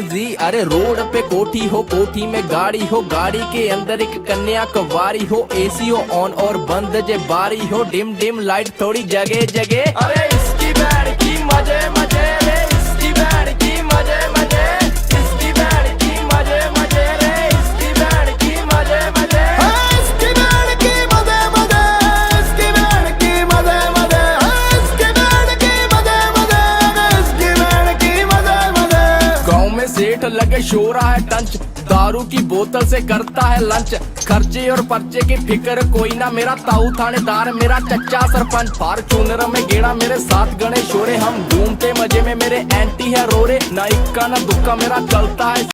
अरे रोड पे कोठी हो, कोठी में गाड़ी हो, गाड़ी के अंदर एक कन्या कवारी हो, एसी हो ऑन और बंद जे बारी हो, डिम डिम लाइट थोड़ी जगह जगह। अरे इसकी बैंड की मजे मजे रे, इसकी बैंड की मजे मजे, इसकी बैंड की मजे मजे रे, इसकी बैंड की मजे मजे, इसकी बैंड की मजे मजे, इसकी बैंड की मजे मजे, इसकी बैंड की मजे मजे, इसकी बैंड की मजे मजे। गाँव में सेठ लगे शोरा है टंच, दारू की बोतल से करता है लंच, खर्चे और पर्चे की फिक्र कोई ना, मेरा ताऊ थानेदार मेरा चच्चा सरपंच, फॉर्च्यूनर में गेड़ा मेरे साथ गणेश शोरे, हम घूमते मजे में मेरे एंटी है रोरे, ना इक्का ना दुक्का मेरा चलता है।